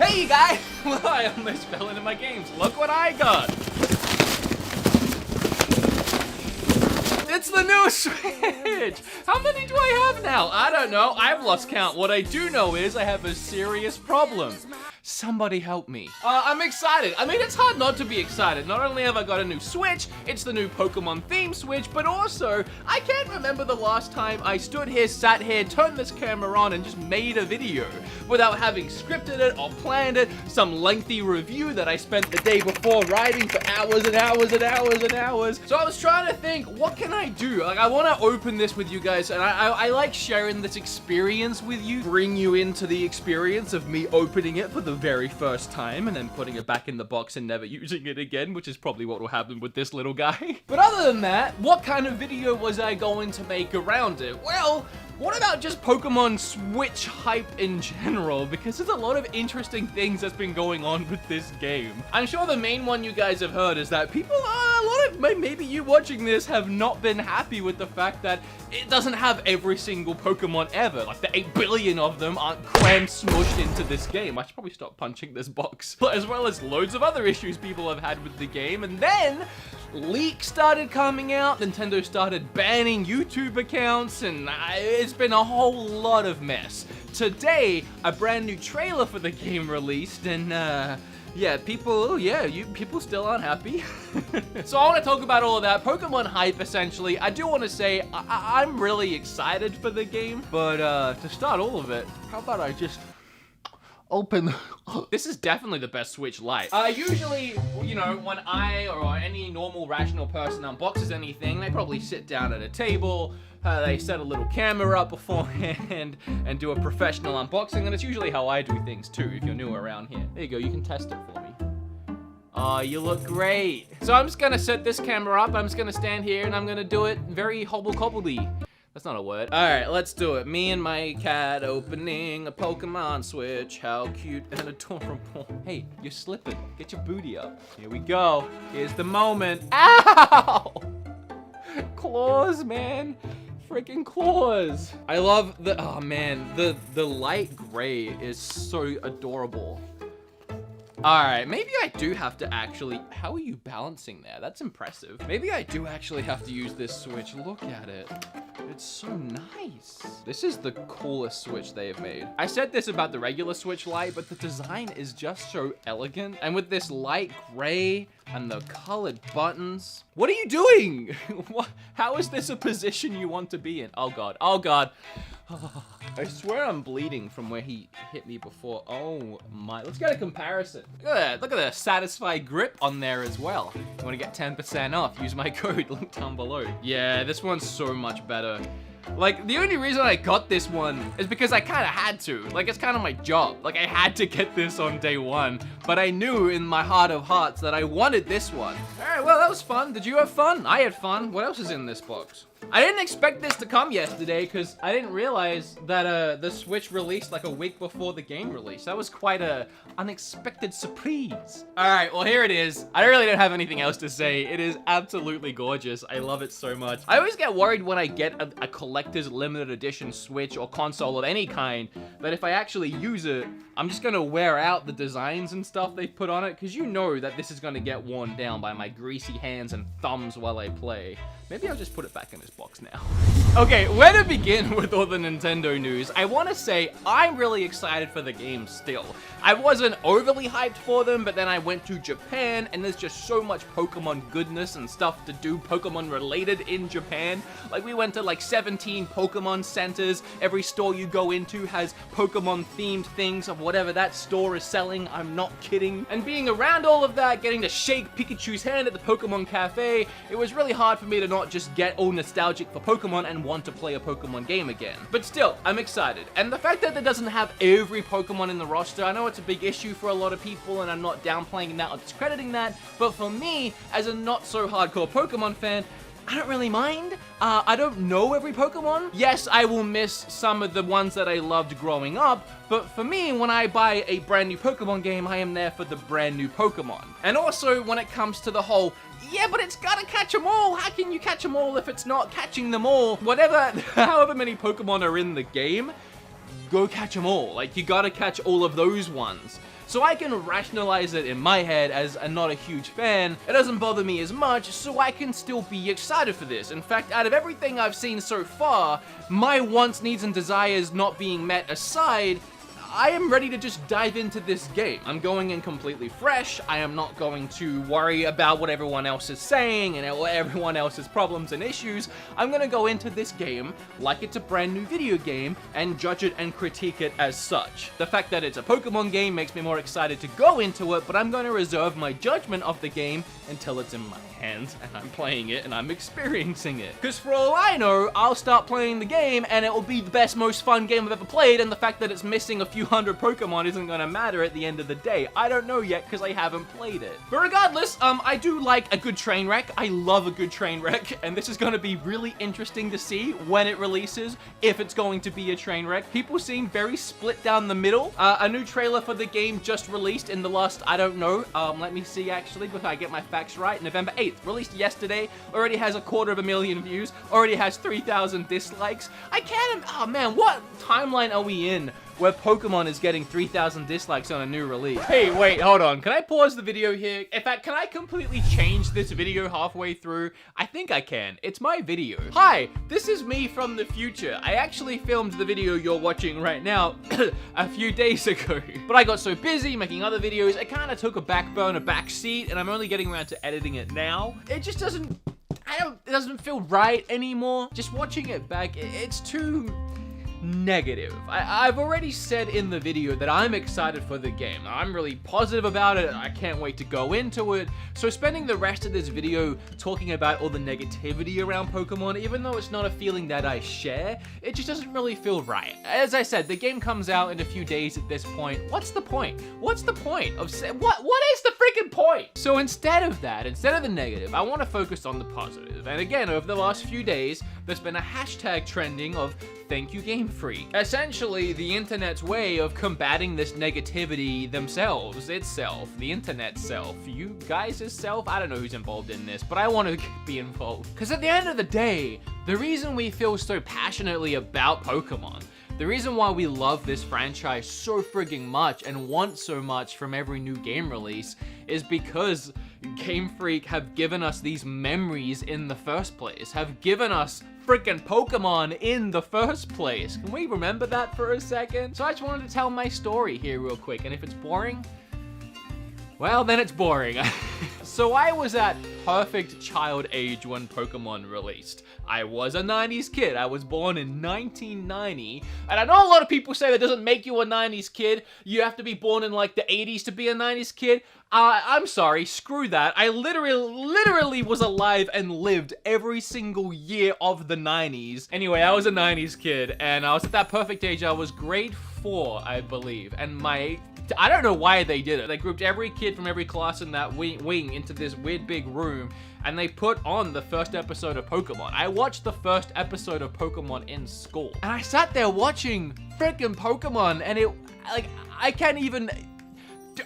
Hey you guys! Well, I almost fell into my games. Look what I got! It's the new Switch! How many do I have now? I don't know. I've lost count. What I do know is I have a serious problem. Somebody help me. I'm excited. I mean, it's hard not to be excited. Not only have I got a new Switch, it's the new Pokemon theme Switch, but also, I can't remember the last time I stood here, sat here, turned this camera on, and just made a video without having scripted it or planned it, some lengthy review that I spent the day before writing for hours and hours and hours and hours. So I was trying to think, what can I do? Like, I want to open this with you guys, and I like sharing this experience with you, bring you into the experience of me opening it for the very first time and then putting it back in the box and never using it again, which is probably what will happen with this little guy. But other than that, what kind of video was I going to make around it? Well, what about just Pokemon Switch hype in general? Because there's a lot of interesting things that's been going on with this game. I'm sure the main one you guys have heard is that people are, a lot of, maybe you watching this have not been happy with the fact that it doesn't have every single Pokemon ever. Like the 8 billion of them aren't crammed, smushed into this game. I should probably stop punching this box. But as well as loads of other issues people have had with the game. And then leaks started coming out, Nintendo started banning YouTube accounts, and it's been a whole lot of mess. Today, a brand new trailer for the game released, and yeah, people still aren't happy. So I want to talk about all of that, Pokemon hype essentially. I do want to say, I'm really excited for the game, but to start all of it, how about I just open. This is definitely the best Switch Lite. Usually, you know, when I or any normal rational person unboxes anything, they probably sit down at a table, they set a little camera up beforehand and do a professional unboxing, and it's usually how I do things too, if you're new around here. There you go, you can test it for me. Oh, you look great. So I'm just gonna set this camera up, I'm just gonna stand here and I'm gonna do it very hobble-cobbledy. That's not a word. All right, let's do it. Me and my cat opening a Pokemon Switch. How cute and adorable. Hey, you're slipping. Get your booty up. Here we go. Here's the moment. Ow! Claws, man. Freaking claws. I love the, oh man, the light gray is so adorable. All right, maybe I do have to actually, how are you balancing there? That's impressive. Maybe I do actually have to use this Switch. Look at it. It's so nice. This is the coolest Switch they have made. I said this about the regular Switch Lite, but the design is just so elegant. And with this light gray and the colored buttons. What are you doing? How is this a position you want to be in? Oh God, oh God. I swear I'm bleeding from where he hit me before. Oh my, let's get a comparison. Look at that, look at the satisfied grip on there as well. You wanna get 10% off, use my code, link down below. Yeah, this one's so much better. Like, the only reason I got this one is because I kind of had to. Like, it's kind of my job. Like, I had to get this on day one. But I knew in my heart of hearts that I wanted this one. All right, well, that was fun. Did you have fun? I had fun. What else is in this box? I didn't expect this to come yesterday because I didn't realize that the Switch released like a week before the game released. That was quite a unexpected surprise. All right, well, here it is. I really don't have anything else to say. It is absolutely gorgeous. I love it so much. I always get worried when I get a collector's limited edition Switch or console of any kind that if I actually use it, I'm just gonna wear out the designs and stuff they put on it because you know that this is gonna get worn down by my greasy hands and thumbs while I play. Maybe I'll just put it back in this box now. Okay, where to begin with all the Nintendo news? I want to say I'm really excited for the game still. I wasn't overly hyped for them, but then I went to Japan, and there's just so much Pokemon goodness and stuff to do Pokemon related in Japan. Like, we went to like 17 Pokemon centers. Every store you go into has Pokemon themed things of whatever that store is selling. I'm not kidding. And being around all of that, getting to shake Pikachu's hand at the Pokemon Cafe, it was really hard for me to not just get all nostalgic for Pokemon and want to play a Pokemon game again. But still, I'm excited. And the fact that it doesn't have every Pokemon in the roster, I know it's a big issue for a lot of people, and I'm not downplaying that or discrediting that, but for me, as a not so hardcore Pokemon fan, I don't really mind. I don't know every Pokemon. Yes, I will miss some of the ones that I loved growing up, but for me, when I buy a brand new Pokemon game, I am there for the brand new Pokemon. And also, when it comes to the whole, yeah, but it's gotta catch them all. How can you catch them all if it's not catching them all? Whatever, however many Pokemon are in the game, go catch them all. Like, you gotta catch all of those ones. so I can rationalize it in my head as a not a huge fan. It doesn't bother me as much, so I can still be excited for this. In fact, out of everything I've seen so far, my wants, needs, and desires not being met aside, I am ready to just dive into this game. I'm going in completely fresh. I am not going to worry about what everyone else is saying and everyone else's problems and issues. I'm gonna go into this game like it's a brand new video game and judge it and critique it as such. The fact that it's a Pokemon game makes me more excited to go into it, but I'm gonna reserve my judgment of the game until it's in my hands and I'm playing it and I'm experiencing it. Because for all I know, I'll start playing the game and it will be the best, most fun game I've ever played, and the fact that it's missing a few hundred Pokemon isn't gonna matter at the end of the day. I don't know yet because I haven't played it. But regardless, I do like a good train wreck. I love a good train wreck, and this is gonna be really interesting to see when it releases, if it's going to be a train wreck. People seem very split down the middle. A new trailer for the game just released in the last, I don't know, let me see actually, before I get my facts right, November 8th. Released yesterday, already has 250,000 views, already has 3,000 dislikes. I can't, oh man, what timeline are we in where Pokemon is getting 3,000 dislikes on a new release? Hey, wait, hold on. Can I pause the video here? In fact, can I completely change this video halfway through? I think I can. It's my video. Hi, this is me from the future. I actually filmed the video you're watching right now a few days ago. But I got so busy making other videos, it kind of took a back seat, and I'm only getting around to editing it now. It just doesn't, it doesn't feel right anymore. Just watching it back, it's too negative. I've already said in the video that I'm excited for the game. I'm really positive about it. I can't wait to go into it. So spending the rest of this video talking about all the negativity around Pokemon, even though it's not a feeling that I share, it just doesn't really feel right. As I said, the game comes out in a few days at this point. What's the point? What's the point of what is the freaking point? So instead of that, instead of the negative, I want to focus on the positive. And again, over the last few days, there's been a hashtag trending of thank you Game Freak. Essentially, the internet's way of combating this negativity themselves, itself, the internet self, you guys' self. I don't know who's involved in this, but I want to be involved. Because at the end of the day, the reason we feel so passionately about Pokemon, the reason why we love this franchise so frigging much and want so much from every new game release is because Game Freak have given us these memories in the first place, have given us freaking Pokemon in the first place. Can we remember that for a second? So I just wanted to tell my story here real quick, and if it's boring, well, then it's boring. So I was at perfect child age when Pokemon released. I was a 90s kid. I was born in 1990. And I know a lot of people say that doesn't make you a 90s kid. You have to be born in like the 80s to be a 90s kid. I'm sorry, screw that. I literally was alive and lived every single year of the 90s. Anyway, I was a 90s kid, and I was at that perfect age. I was grade 4, I believe. And I don't know why they did it. They grouped every kid from every class in that wing into this weird big room, and they put on the first episode of Pokemon. I watched the first episode of Pokemon in school, and I sat there watching freaking Pokemon, and I can't even,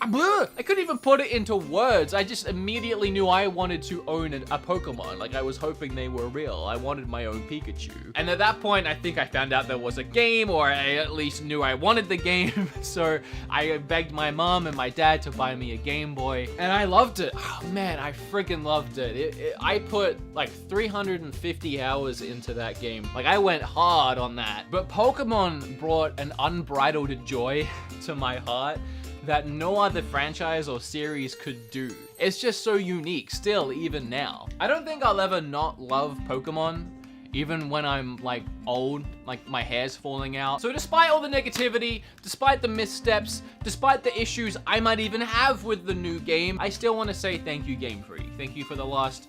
I couldn't even put it into words. I just immediately knew I wanted to own a Pokemon. Like, I was hoping they were real. I wanted my own Pikachu. And at that point, I think I found out there was a game, or I at least knew I wanted the game. So I begged my mom and my dad to buy me a Game Boy, and I loved it. Oh man, I freaking loved it. I put like 350 hours into that game. Like, I went hard on that. But Pokemon brought an unbridled joy to my heart that no other franchise or series could do. It's just so unique still, even now. I don't think I'll ever not love Pokemon, even when I'm like old, like my hair's falling out. So despite all the negativity, despite the missteps, despite the issues I might even have with the new game, I still want to say thank you Game Freak. Thank you for the last,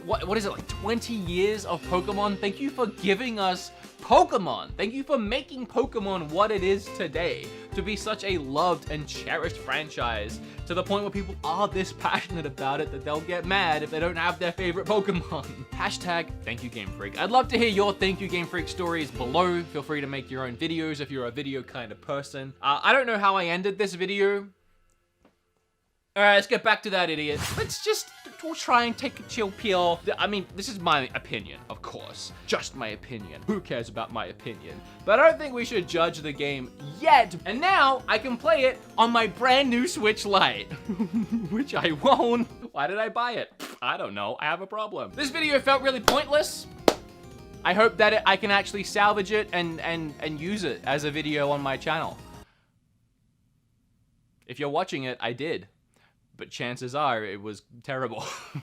what is it, like 20 years of Pokemon? Thank you for giving us Pokemon. Thank you for making Pokemon what it is today, to be such a loved and cherished franchise, to the point where people are this passionate about it that they'll get mad if they don't have their favorite Pokemon. Hashtag thank you Game Freak. I'd love to hear your thank you Game Freak stories below. Feel free to make your own videos if you're a video kind of person. I don't know how I ended this video. Alright, let's get back to that idiot. Let's just we'll try and take a chill pill. I mean, this is my opinion, of course. Just my opinion. Who cares about my opinion? But I don't think we should judge the game yet. And now, I can play it on my brand new Switch Lite. Which I won't. Why did I buy it? I don't know. I have a problem. This video felt really pointless. I hope that I can actually salvage it and use it as a video on my channel. If you're watching it, I did. But chances are it was terrible.